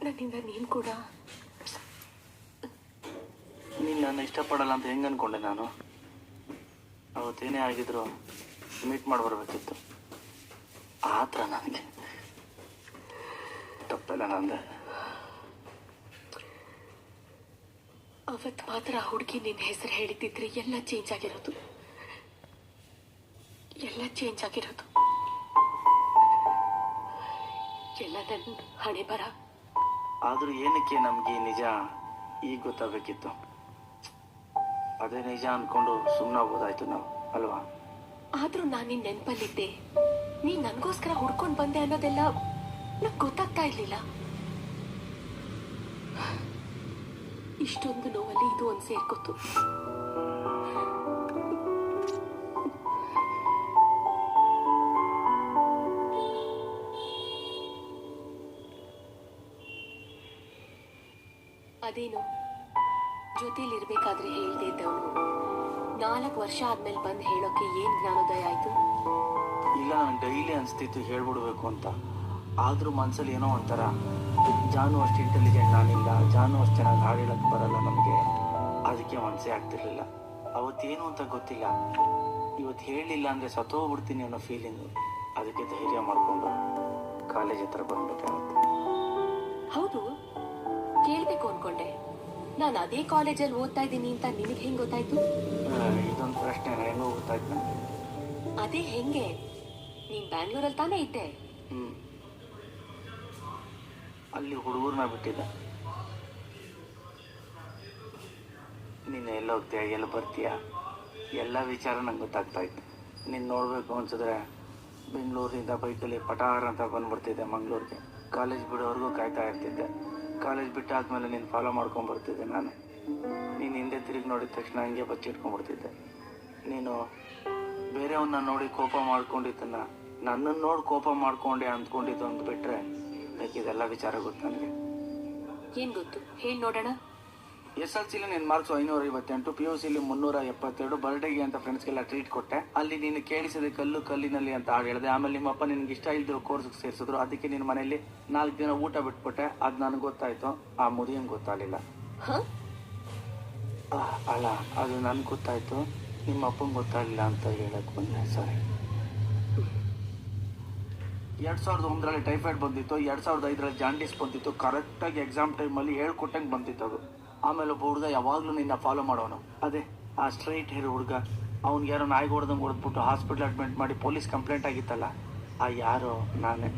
ನನ್ನಿಂದ ನೀನು ಕೂಡ ನೀನು ನನ್ನ ಇಷ್ಟಪಡಲ್ಲ ಅಂತ ಹೆಂಗೆ ಅನ್ಕೊಂಡೆ ನಾನು. ಅವತ್ತೇನೇ ಆಗಿದ್ರು ಮೀಟ್ ಮಾಡಿ ಬರ್ಬೇಕಿತ್ತು. ಆ ಥರ ನನಗೆ ತಪ್ಪಲ್ಲ ನಂದೆ. ಅವತ್ತು ಮಾತ್ರ ಹುಡುಗಿ ನಿನ್ನ ಹೆಸರು ಹೇಳಿದ್ದಿದ್ರೆ ಎಲ್ಲ ಚೇಂಜ್ ಆಗಿರೋದು. ಎಲ್ಲ ನನ್ನ ಹಣೆ ಬರ. ಆದರೂ ಏನಕ್ಕೆ ನಮಗೆ ನಿಜ ಈಗ ಗೊತ್ತಾಗಬೇಕಿತ್ತು. ಅದೇ ನಿಜ ಅನ್ಕೊಂಡು ಸುಮ್ಮನಾಗ್ಬೋದಾಯ್ತು ನಾವು, ಅಲ್ವಾ? ಆದ್ರೂ ನಾನು ನಿನ್ನ ನೆನಪಲ್ಲಿದ್ದೆ. ನೀನ್ ನನಗೋಸ್ಕರ ಹುಡ್ಕೊಂಡು ಬಂದೆ ಅನ್ನೋದೆಲ್ಲ ನಂಗೆ ಗೊತ್ತಾಗ್ತಾ ಇರ್ಲಿಲ್ಲ. ಇಷ್ಟೊಂದು ನೋವಲ್ಲಿ ಇದು ಒಂದು ಸೇರ್ಕೊತ್ತು. ಅದೇನು ಜೊತೆಲಿರ್ಬೇಕಾದ್ರೆ ಹೇಳ್ದೆ ಇದ್ದವನು 4 ವರ್ಷ ಆದ್ಮೇಲೆ ಬಂದು ಹೇಳೋಕೆ ಏನ್ ಜ್ಞಾನೋದಯ ಆಯ್ತು? ಇಲ್ಲ, ನನಗೆ ಡೈಲಿ ಅನಿಸ್ತಿತ್ತು ಹೇಳ್ಬಿಡ್ಬೇಕು ಅಂತ. ಆದರೂ ಮನಸ್ಸಲ್ಲಿ ಏನೋ ಒಂಥರ, ಜಾನು ಅಷ್ಟು ಇಂಟೆಲಿಜೆಂಟ್ ನಾನಿಲ್ಲ, ಜಾನು ಅಷ್ಟು ಚೆನ್ನಾಗಿ ಹಾಡು ಹೇಳಕ್ಕೆ ಬರಲ್ಲ ನಮಗೆ. ಅದಕ್ಕೆ ಮನಸ್ಸೇ ಆಗ್ತಿರ್ಲಿಲ್ಲ. ಅವತ್ತೇನು ಅಂತ ಗೊತ್ತಿಲ್ಲ. ಇವತ್ತು ಹೇಳಲಿಲ್ಲ ಅಂದರೆ ಸತ್ತೋಗ್ಬಿಡ್ತೀನಿ ಅನ್ನೋ ಫೀಲಿಂಗು. ಅದಕ್ಕೆ ಧೈರ್ಯ ಮಾಡಿಕೊಂಡು ಕಾಲೇಜ್ ಹತ್ರ ಬಂದ್ಬೇಕಾಗುತ್ತೆ. ಹೌದು, ಕೇಳಬೇಕು ಅನ್ಕೊಂಡೆ. ನಾನು ಅದೇ ಕಾಲೇಜಲ್ಲಿ ಓದ್ತಾ ಇದ್ದೀನಿ ಅಂತ ನಿನಗೆ ಹೆಂಗೆ ಗೊತ್ತಾಯ್ತು? ಇದೊಂದು ಪ್ರಶ್ನೆ ಹೆಂಗೋ ಗೊತ್ತಾಯ್ತು ನನಗೆ. ಅದೇ ಹೆಂಗೆ? ನೀನು ಬ್ಯಾಂಗ್ಳೂರಲ್ಲಿ ತಾನೇ ಇದ್ದೆ? ಅಲ್ಲಿ ಹುಡುಗರನ್ನ ಬಿಟ್ಟಿದ್ದೆ. ನೀನು ಎಲ್ಲ ಹೋಗ್ತೀಯ, ಎಲ್ಲಿ ಬರ್ತೀಯ, ಎಲ್ಲ ವಿಚಾರ ನಂಗೆ ಗೊತ್ತಾಗ್ತಾ ಇತ್ತು. ನೀನು ನೋಡಬೇಕು ಅನ್ಸಿದ್ರೆ ಬೆಂಗಳೂರಿಂದ ಬೈಕಲ್ಲಿ ಪಟಾರ್ ಅಂತ ಬಂದ್ಬಿಡ್ತಿದ್ದೆ ಮಂಗಳೂರಿಗೆ. ಕಾಲೇಜ್ ಬಿಡೋವರೆಗೂ ಕಾಯ್ತಾ ಇರ್ತಿದ್ದೆ. ಕಾಲೇಜ್ ಬಿಟ್ಟಾದ್ಮೇಲೆ ನೀನು ಫಾಲೋ ಮಾಡ್ಕೊಂಬರ್ತಿದ್ದೆ ನಾನು. ನೀನು ಹಿಂದೆ ತಿರುಗಿ ನೋಡಿದ ತಕ್ಷಣ ಹಂಗೆ ಬಚ್ಚಿಟ್ಕೊಂಡ್ಬಿಡ್ತಿದ್ದೆ. ನೀನು ಬೇರೆಯವನ್ನ ನೋಡಿ ಕೋಪ ಮಾಡ್ಕೊಂಡಿದ್ದನ್ನ ನನ್ನನ್ನು ನೋಡಿ ಕೋಪ ಮಾಡ್ಕೊಂಡೆ ಅಂದ್ಕೊಂಡಿದ್ದು ಅಂತ ಬಿಟ್ಟರೆ ಇದೆಲ್ಲ ವಿಚಾರ ಗೊತ್ತು ನನಗೆ. ಏನು ಗೊತ್ತು ಹೇಳಿ ನೋಡೋಣ. SLCಲಿ ನಿನ್ನ ಮಾರ್ಕ್ಸು 558, PUCಲಿ 372. ಬರ್ಡೇಗೆ ಅಂತ ಫ್ರೆಂಡ್ಸ್ಗೆಲ್ಲ ಟ್ರೀಟ್ ಕೊಟ್ಟೆ. ಅಲ್ಲಿ ನೀನು ಕೇಳಿಸಿದೆ ಕಲ್ಲು ಕಲ್ಲಿನಲ್ಲಿ ಅಂತ ಹಾಡು ಹೇಳಿದೆ. ಆಮೇಲೆ ನಿಮ್ಮಪ್ಪ ನಿನ್ಗೆ ಇಷ್ಟ ಇಲ್ದಿರೋ ಕೋರ್ಸ್ಗೆ ಸೇರಿಸಿದ್ರು. ಅದಕ್ಕೆ ನಿನ್ನ ಮನೆಯಲ್ಲಿ 4 ದಿನ ಊಟ ಬಿಟ್ಬಿಟ್ಟೆ. ಅದು ನನಗೆ ಗೊತ್ತಾಯ್ತು, ಆ ಮುದಿಯಂಗೆ ಗೊತ್ತಾಗಲಿಲ್ಲ. ಅಲ್ಲ, ಅದು ನನಗೆ ಗೊತ್ತಾಯ್ತು, ನಿಮ್ಮ ಅಪ್ಪಂಗೆ ಗೊತ್ತಾಗಲಿಲ್ಲ ಅಂತ ಹೇಳಕ್ಕೆ ಬಂದೆ. ಸಾರಿ. 2001ರಲ್ಲಿ ಟೈಫಾಯ್ಡ್ ಬಂದಿತ್ತು, 2005ರಲ್ಲಿ ಜಾಂಡೀಸ್ ಬಂದಿತ್ತು. ಕರೆಕ್ಟಾಗಿ ಎಕ್ಸಾಮ್ ಟೈಮಲ್ಲಿ ಹೇಳ್ಕೊಟ್ಟಂಗೆ ಬಂದಿತ್ತು ಅದು. ಆಮೇಲೆ ಒಬ್ಬ ಹುಡುಗ ಯಾವಾಗಲೂ ನಿನ್ನ ಫಾಲೋ ಮಾಡೋನು, ಅದೇ ಆ ಸ್ಟ್ರೈಟ್ ಹೇರ್ ಹುಡುಗ. ಅವ್ನಿಗೆ ಯಾರೋ ನಾಯಿಗೆ ಹೊಡೆದಂಗೆ ಹೊಡೆದ್ಬಿಟ್ಟು ಹಾಸ್ಪಿಟ್ಲ್ ಅಡ್ಮಿಟ್ ಮಾಡಿ ಪೊಲೀಸ್ ಕಂಪ್ಲೇಂಟ್ ಆಗಿತ್ತಲ್ಲ, ಆ ಯಾರೋ ನಾನೇ.